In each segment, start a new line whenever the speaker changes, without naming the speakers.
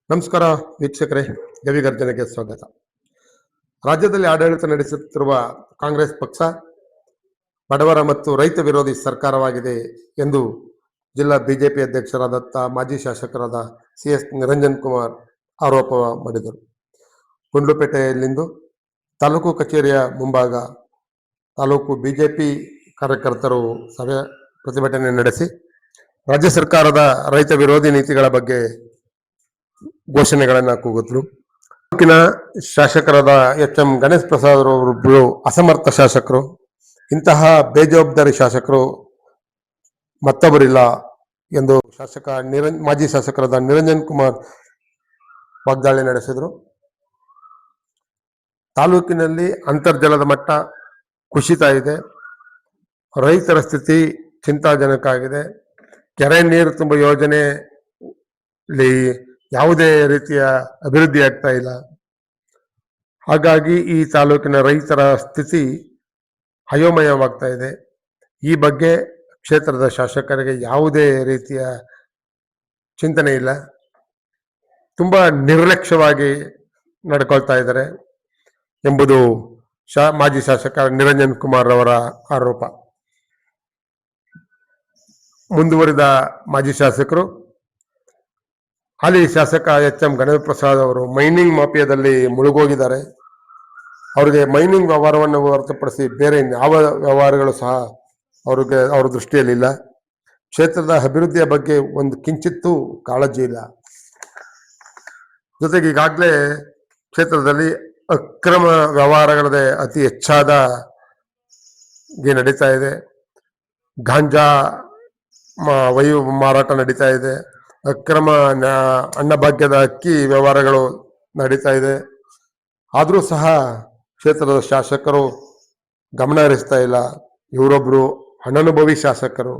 ನಮಸ್ಕಾರ ವೀಕ್ಷಕರೇ, ಗವಿಗರ್ಜನೆಗೆ ಸ್ವಾಗತ. ರಾಜ್ಯದಲ್ಲಿ ಆಡಳಿತ ನಡೆಸುತ್ತಿರುವ ಕಾಂಗ್ರೆಸ್ ಪಕ್ಷ ಬಡವರ ಮತ್ತು ರೈತ ವಿರೋಧಿ ಸರ್ಕಾರವಾಗಿದೆ ಎಂದು ಜಿಲ್ಲಾ ಬಿಜೆಪಿ ಅಧ್ಯಕ್ಷರಾದ ಮಾಜಿ ಶಾಸಕರಾದ ಸಿಎಸ್ ನಿರಂಜನ್ ಕುಮಾರ್ ಆರೋಪ ಮಾಡಿದರು. ಗುಂಡ್ಲುಪೇಟೆಯಲ್ಲಿಂದು ತಾಲೂಕು ಕಚೇರಿಯ ಮುಂಭಾಗ ತಾಲೂಕು ಬಿಜೆಪಿ ಕಾರ್ಯಕರ್ತರು ಸಭೆ ಪ್ರತಿಭಟನೆ ನಡೆಸಿ ರಾಜ್ಯ ಸರ್ಕಾರದ ರೈತ ವಿರೋಧಿ ನೀತಿಗಳ ಬಗ್ಗೆ ಘೋಷಣೆಗಳನ್ನ ಕೂಗಿದ್ರು. ತಾಲೂಕಿನ ಶಾಸಕರಾದ ಎಂ ಗಣೇಶ್ ಪ್ರಸಾದ್ ಅವರೊಬ್ಬರು ಅಸಮರ್ಥ ಶಾಸಕರು. ಇಂತಹ ಬೇಜವಾಬ್ದಾರಿ ಶಾಸಕರು ಮತ್ತೊಬ್ಬರಿಲ್ಲ ಎಂದು ಮಾಜಿ ಶಾಸಕರಾದ ನಿರಂಜನ್ ಕುಮಾರ್ ವಾಗ್ದಾಳಿ ನಡೆಸಿದರು. ತಾಲೂಕಿನಲ್ಲಿ ಅಂತರ್ಜಲದ ಮಟ್ಟ ಕುಸಿತ ಇದೆ. ರೈತರ ಸ್ಥಿತಿ ಚಿಂತಾಜನಕ ಆಗಿದೆ. ಕೆರೆ ನೀರು ತುಂಬ ಯೋಜನೆಯಲ್ಲಿ ಯಾವುದೇ ರೀತಿಯ ಅಭಿವೃದ್ಧಿ ಆಗ್ತಾ ಇಲ್ಲ. ಹಾಗಾಗಿ ಈ ತಾಲೂಕಿನ ರೈತರ ಸ್ಥಿತಿ ಅಯೋಮಯವಾಗ್ತಾ ಇದೆ. ಈ ಬಗ್ಗೆ ಕ್ಷೇತ್ರದ ಶಾಸಕರಿಗೆ ಯಾವುದೇ ರೀತಿಯ ಚಿಂತನೆ ಇಲ್ಲ. ತುಂಬಾ ನಿರ್ಲಕ್ಷ್ಯವಾಗಿ ನಡ್ಕೊಳ್ತಾ ಇದ್ದಾರೆ ಎಂಬುದು ಮಾಜಿ ಶಾಸಕ ನಿರಂಜನ್ ಕುಮಾರ್ ಅವರ ಆರೋಪ. ಮುಂದುವರಿದ ಮಾಜಿ ಶಾಸಕರು ಹಾಲಿ ಶಾಸಕ ಎಂ ಗಣೇಶ್ ಪ್ರಸಾದ್ ಅವರು ಮೈನಿಂಗ್ ಮಾಫಿಯಾದಲ್ಲಿ ಮುಳುಗೋಗಿದ್ದಾರೆ. ಅವರಿಗೆ ಮೈನಿಂಗ್ ವ್ಯವಹಾರವನ್ನು ಹೊರತುಪಡಿಸಿ ಬೇರೆ ಯಾವ ವ್ಯವಹಾರಗಳು ಸಹ ಅವ್ರ ದೃಷ್ಟಿಯಲ್ಲಿಲ್ಲ. ಕ್ಷೇತ್ರದ ಅಭಿವೃದ್ಧಿಯ ಬಗ್ಗೆ ಒಂದು ಕಿಂಚಿತ್ತೂ ಕಾಳಜಿ ಇಲ್ಲ. ಜೊತೆಗೆ ಈಗಾಗಲೇ ಕ್ಷೇತ್ರದಲ್ಲಿ ಅಕ್ರಮ ವ್ಯವಹಾರಗಳದೇ ಅತಿ ಹೆಚ್ಚಾದ ನಡೀತಾ ಇದೆ. ಗಾಂಜಾ ಮಾರಾಟ ನಡೀತಾ ಇದೆ. ಅಕ್ರಮ ಅನ್ನಭಾಗ್ಯದ ಅಕ್ಕಿ ವ್ಯವಹಾರಗಳು ನಡೀತಾ ಇದೆ. ಆದರೂ ಸಹ ಕ್ಷೇತ್ರದ ಶಾಸಕರು ಗಮನ ಹರಿಸ್ತಾ ಇಲ್ಲ. ಇವರೊಬ್ರು ಅನನುಭವಿ ಶಾಸಕರು.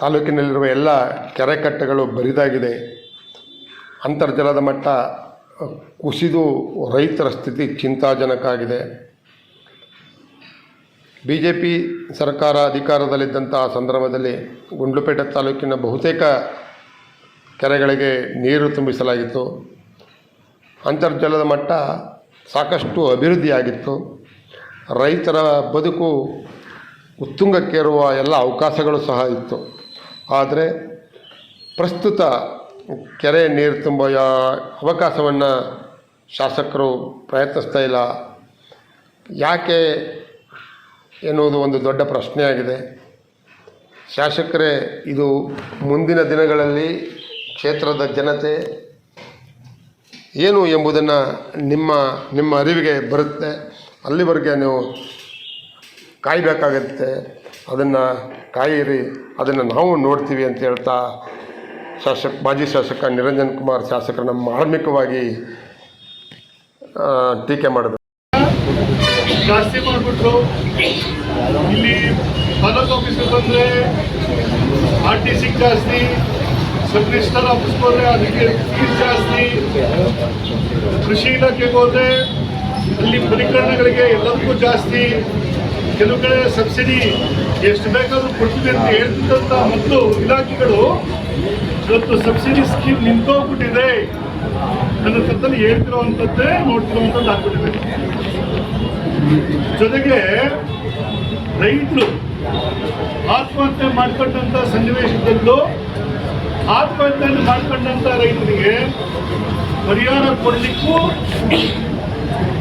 ತಾಲೂಕಿನಲ್ಲಿರುವ ಎಲ್ಲ ಕೆರೆಕಟ್ಟೆಗಳು ಬರಿದಾಗಿದೆ. ಅಂತರ್ಜಲದ ಮಟ್ಟ ಕುಸಿದು ರೈತರ ಸ್ಥಿತಿ ಚಿಂತಾಜನಕ ಆಗಿದೆ. ಬಿಜೆಪಿ ಸರ್ಕಾರ ಅಧಿಕಾರದಲ್ಲಿದ್ದಂತಹ ಸಂದರ್ಭದಲ್ಲಿ ಗುಂಡ್ಲುಪೇಟೆ ತಾಲೂಕಿನ ಬಹುತೇಕ ಕೆರೆಗಳಿಗೆ ನೀರು ತುಂಬಿಸಲಾಗಿತ್ತು. ಅಂತರ್ಜಲದ ಮಟ್ಟ ಸಾಕಷ್ಟು ಅಭಿವೃದ್ಧಿಯಾಗಿತ್ತು. ರೈತರ ಬದುಕು ಉತ್ತುಂಗಕ್ಕೇರುವ ಎಲ್ಲ ಅವಕಾಶಗಳು ಸಹ ಇತ್ತು. ಆದರೆ ಪ್ರಸ್ತುತ ಕೆರೆ ನೀರು ತುಂಬ ಅವಕಾಶವನ್ನು ಶಾಸಕರು ಪ್ರಯತ್ನಿಸ್ತಾ ಇಲ್ಲ. ಯಾಕೆ ಎನ್ನುವುದು ಒಂದು ದೊಡ್ಡ ಪ್ರಶ್ನೆಯಾಗಿದೆ. ಶಾಸಕರೇ, ಇದು ಮುಂದಿನ ದಿನಗಳಲ್ಲಿ ಕ್ಷೇತ್ರದ ಜನತೆ ಏನು ಎಂಬುದನ್ನು ನಿಮ್ಮ ಅರಿವಿಗೆ ಬರುತ್ತೆ. ಅಲ್ಲಿವರೆಗೆ ನೀವು ಕಾಯಬೇಕಾಗತ್ತೆ. ಅದನ್ನು ಕಾಯಿರಿ, ಅದನ್ನು ನಾವು ನೋಡ್ತೀವಿ ಅಂತ ಹೇಳ್ತಾ ಮಾಜಿ ಶಾಸಕ ನಿರಂಜನ್ ಕುಮಾರ್ ಶಾಸಕರನ್ನ ಮಾರ್ಮಿಕವಾಗಿ ಟೀಕೆ ಮಾಡಿದರು.
ಜಾಸ್ತಿ ಮಾಡಿಬಿಟ್ರು. ಇಲ್ಲಿ ತಾಲೂಕು ಆಫೀಸ್ಗೆ ಬಂದರೆ RTC ಜಾಸ್ತಿ, ಸಬ್ ರಿಜಿಸ್ಟರ್ ಆಫೀಸ್ಗೆ ಹೋದರೆ ಅದಕ್ಕೆ ಫೀಸ್ ಜಾಸ್ತಿ, ಕೃಷಿ ಇಲಾಖೆಗೆ ಹೋದರೆ ಅಲ್ಲಿ ಪರಿಕರಣಗಳಿಗೆ ಎಲ್ಲದಕ್ಕೂ ಜಾಸ್ತಿ, ಕೆಲವು ಕಡೆ ಸಬ್ಸಿಡಿ ಎಷ್ಟು ಬೇಕಾದರೂ ಕೊಡ್ತೀವಿ ಅಂತ ಹೇಳ್ತಿದ್ದಂಥ ಮೊದಲು ಇಲಾಖೆಗಳು ಇವತ್ತು ಸಬ್ಸಿಡಿ ಸ್ಕೀಮ್ ನಿಂತೋಗ್ಬಿಟ್ಟಿದೆ ನನ್ನ ತರದಲ್ಲಿ ಹೇಳ್ತಿರೋವಂಥದ್ದೇ ನೋಡ್ತಿರೋವಂಥದ್ದು ಆಗ್ಬಿಟ್ಟಿದೆ. ಜೊತೆಗೆ ರೈತರು ಆತ್ಮಹತ್ಯೆ ಮಾಡ್ಕೊಂಡಂಥ ಸನ್ನಿವೇಶದಲ್ಲೂ ಆತ್ಮಹತ್ಯೆಯನ್ನು ಮಾಡ್ಕೊಂಡಂಥ ರೈತರಿಗೆ ಪರಿಹಾರ ಕೊಡಲಿಕ್ಕೂ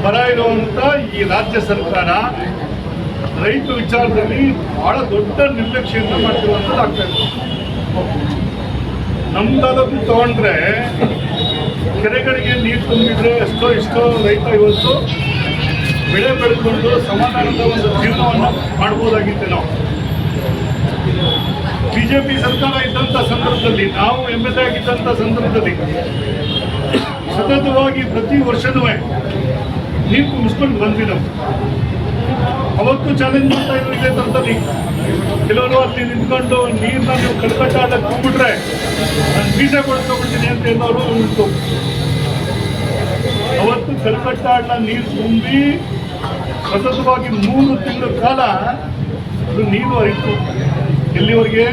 ಪರ ಇರುವಂಥ ಈ ರಾಜ್ಯ ಸರ್ಕಾರ ರೈತ ವಿಚಾರದಲ್ಲಿ ಬಹಳ ದೊಡ್ಡ ನಿರ್ಲಕ್ಷ್ಯವನ್ನು ಮಾಡ್ತಿರುವಂಥದ್ದು ಆಗ್ತಾ ಇದೆ. ನಮ್ಮ ತಾಲೂಕು ತಗೊಂಡ್ರೆ ಕೆರೆಗಳಿಗೆ ನೀರು ತುಂಬಿದ್ರೆ ಇಷ್ಟೋ ರೈತ ಇವತ್ತು ಬೆಳೆ ಬೆಳೆದುಕೊಂಡು ಸಮಾಧಾನದ ಒಂದು ಜೀವನವನ್ನು ಮಾಡ್ಬೋದಾಗಿತ್ತು. ನಾವು ಬಿಜೆಪಿ ಸರ್ಕಾರ ಇದ್ದಂಥ ಸಂದರ್ಭದಲ್ಲಿ, ನಾವು MLA ಆಗಿದ್ದಂಥ ಸಂದರ್ಭದಲ್ಲಿ ಸತತವಾಗಿ ಪ್ರತಿ ವರ್ಷನೂ ನೀರು ತುಂಬಿಸ್ಕೊಂಡು ಬಂದ್ವಿ. ನಾವು ಅವತ್ತು ಚಾಲೆಂಜ್ ಮಾಡ್ತಾ ಇದ್ರು ಇದೇ ಥರದಲ್ಲಿ. ಕೆಲವರು ಅಲ್ಲಿ ನಿಂತ್ಕೊಂಡು ನೀರನ್ನ ನೀವು ಕಡ್ಕಟ್ಟಾಡಕ್ಕೆ ಹೋಗ್ಬಿಟ್ರೆ ನಾನು ಬೀಜ ಕೊಡ್ಕೊಬಿಡ್ತೀನಿ ಅಂತ ಹೇಳೋರು ಉಂಟು. ಅವತ್ತು ಕಲ್ಕಟ್ಟಾಡ್ನ ನೀರು ತುಂಬಿ ಸತತವಾಗಿ 3 ತಿಂಗಳ ಕಾಲ ಅದು ನೀರು ಹರಿತು. ಎಲ್ಲಿವರೆಗೆ?